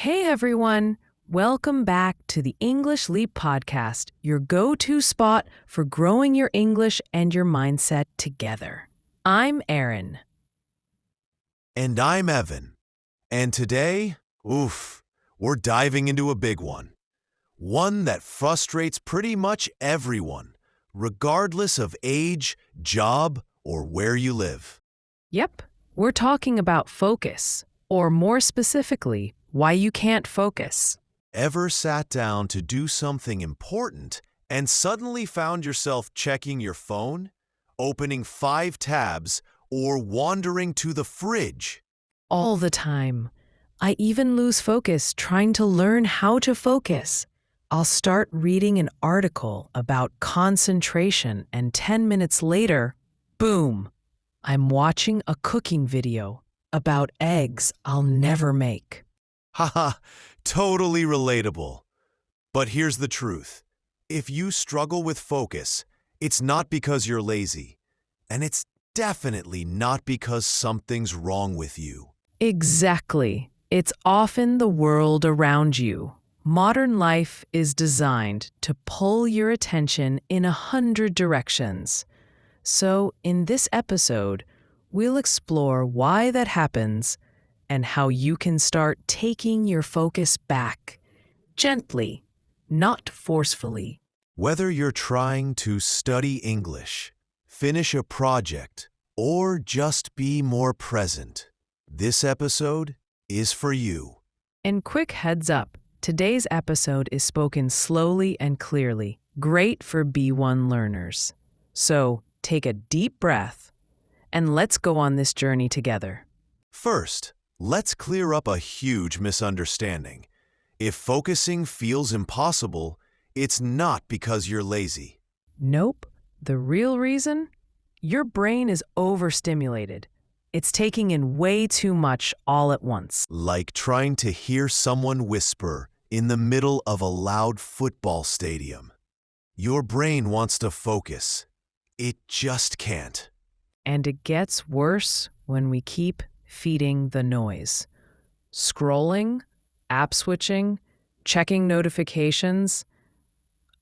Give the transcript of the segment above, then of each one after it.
Hey everyone, welcome back to the English Leap Podcast, your go-to spot for growing your English and your mindset together. I'm Erin. And I'm Evan. And today, we're diving into a big one. One that frustrates pretty much everyone, regardless of age, job, or where you live. Yep, we're talking about focus, or more specifically, why you can't focus. Ever sat down to do something important and suddenly found yourself checking your phone, opening 5 tabs, or wandering to the fridge? All the time. I even lose focus trying to learn how to focus. I'll start reading an article about concentration and 10 minutes later, boom, I'm watching a cooking video about eggs I'll never make. Haha, totally relatable. But here's the truth. If you struggle with focus, it's not because you're lazy. And it's definitely not because something's wrong with you. Exactly. It's often the world around you. Modern life is designed to pull your attention in 100 directions. So, in this episode, we'll explore why that happens and how you can start taking your focus back, gently, not forcefully. Whether you're trying to study English, finish a project, or just be more present, this episode is for you. And quick heads up, today's episode is spoken slowly and clearly, great for B1 learners. So, take a deep breath and let's go on this journey together. First, let's clear up a huge misunderstanding. If focusing feels impossible, it's not because you're lazy. Nope. The real reason? Your brain is overstimulated. It's taking in way too much all at once. Like trying to hear someone whisper in the middle of a loud football stadium. Your brain wants to focus. It just can't. And it gets worse when we keep feeding the noise. Scrolling, app switching, checking notifications.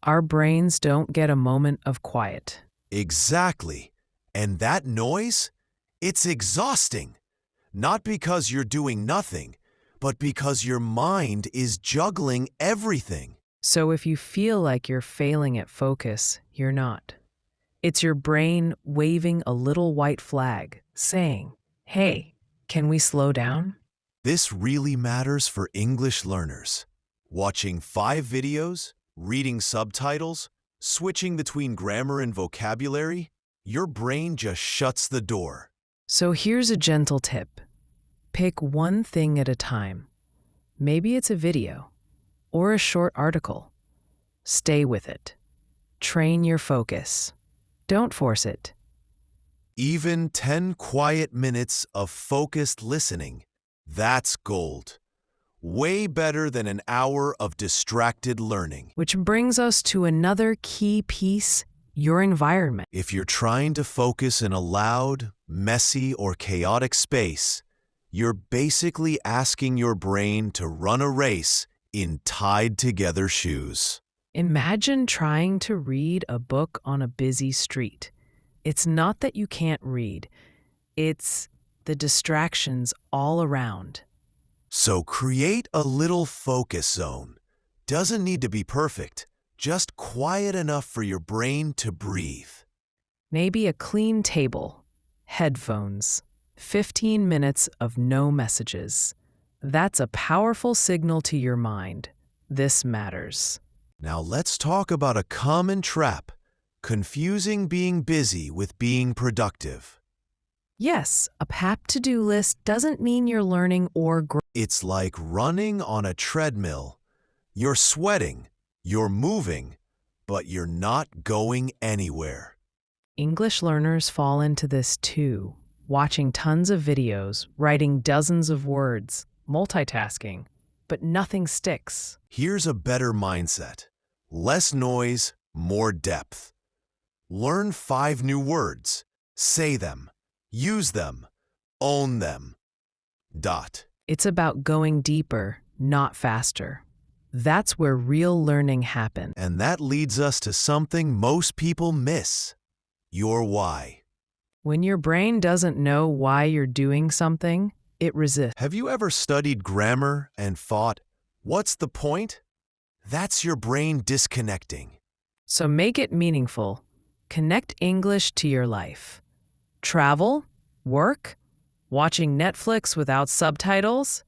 Our brains don't get a moment of quiet. Exactly. And that noise? It's exhausting. Not because you're doing nothing, but because your mind is juggling everything. So if you feel like you're failing at focus, you're not. It's your brain waving a little white flag, saying, "Hey, can we slow down?" This really matters for English learners. Watching 5 videos, reading subtitles, switching between grammar and vocabulary, your brain just shuts the door. So here's a gentle tip. Pick one thing at a time. Maybe it's a video or a short article. Stay with it. Train your focus. Don't force it. Even 10 quiet minutes of focused listening, that's gold. Way better than an hour of distracted learning. Which brings us to another key piece, your environment. If you're trying to focus in a loud, messy, or chaotic space, you're basically asking your brain to run a race in tied-together shoes. Imagine trying to read a book on a busy street. It's not that you can't read. It's the distractions all around. So create a little focus zone. Doesn't need to be perfect, just quiet enough for your brain to breathe. Maybe a clean table, headphones, 15 minutes of no messages. That's a powerful signal to your mind. This matters. Now let's talk about a common trap, confusing being busy with being productive. Yes, a PAP to-do list doesn't mean you're learning or growing. It's like running on a treadmill. You're sweating, you're moving, but you're not going anywhere. English learners fall into this too, watching tons of videos, writing dozens of words, multitasking, but nothing sticks. Here's a better mindset. Less noise, more depth. Learn 5 new words. Say them. Use them. Own them. Dot. It's about going deeper, not faster. That's where real learning happens. And that leads us to something most people miss: your why. When your brain doesn't know why you're doing something, it resists. Have you ever studied grammar and thought, what's the point? That's your brain disconnecting. So make it meaningful. Connect English to your life. Travel, work, watching Netflix without subtitles.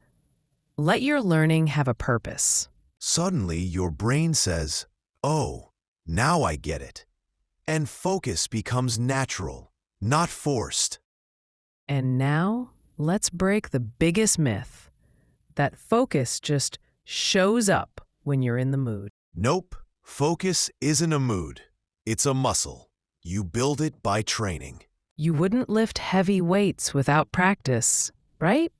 Let your learning have a purpose. Suddenly, your brain says, oh, now I get it. And focus becomes natural, not forced. And now, let's break the biggest myth that focus just shows up when you're in the mood. Nope, focus isn't a mood. It's a muscle. You build it by training. You wouldn't lift heavy weights without practice, right?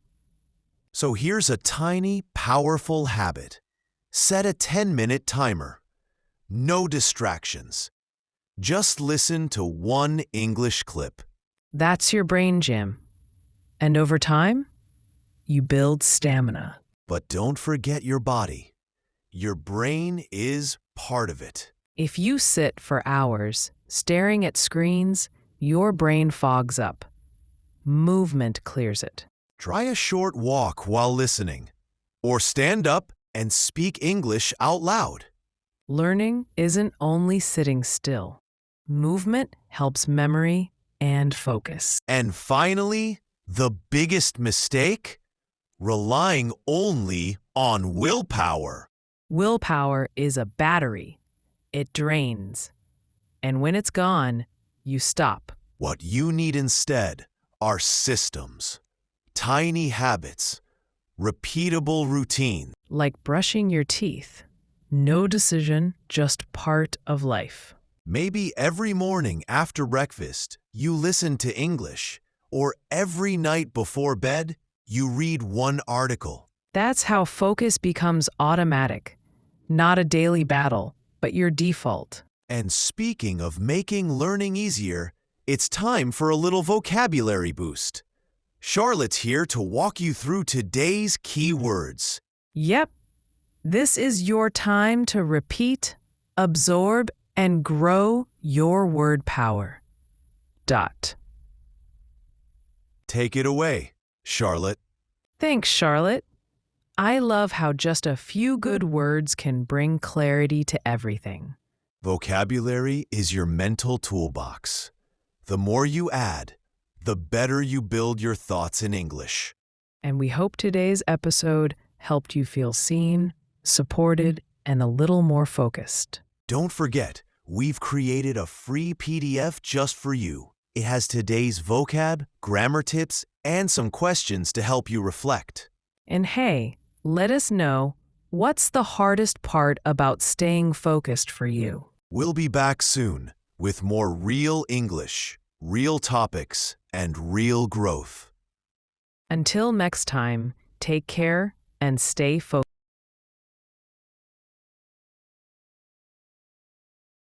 So here's a tiny, powerful habit. Set a 10-minute timer. No distractions. Just listen to one English clip. That's your brain gym. And over time, you build stamina. But don't forget your body. Your brain is part of it. If you sit for hours staring at screens, your brain fogs up. Movement clears it. Try a short walk while listening, or stand up and speak English out loud. Learning isn't only sitting still. Movement helps memory and focus. And finally, the biggest mistake? Relying only on willpower. Willpower is a battery. It drains. And when it's gone, you stop. What you need instead are systems, tiny habits, repeatable routines. Like brushing your teeth. No decision, just part of life. Maybe every morning after breakfast, you listen to English, or every night before bed, you read one article. That's how focus becomes automatic. Not a daily battle, but your default. And speaking of making learning easier, it's time for a little vocabulary boost. Charlotte's here to walk you through today's key words. Yep. This is your time to repeat, absorb, and grow your word power. Take it away, Charlotte. Thanks, Charlotte. I love how just a few good words can bring clarity to everything. Vocabulary is your mental toolbox. The more you add, the better you build your thoughts in English. And we hope today's episode helped you feel seen, supported, and a little more focused. Don't forget, we've created a free PDF just for you. It has today's vocab, grammar tips, and some questions to help you reflect. And hey, let us know, what's the hardest part about staying focused for you? We'll be back soon with more real English, real topics, and real growth. Until next time, take care and stay focused.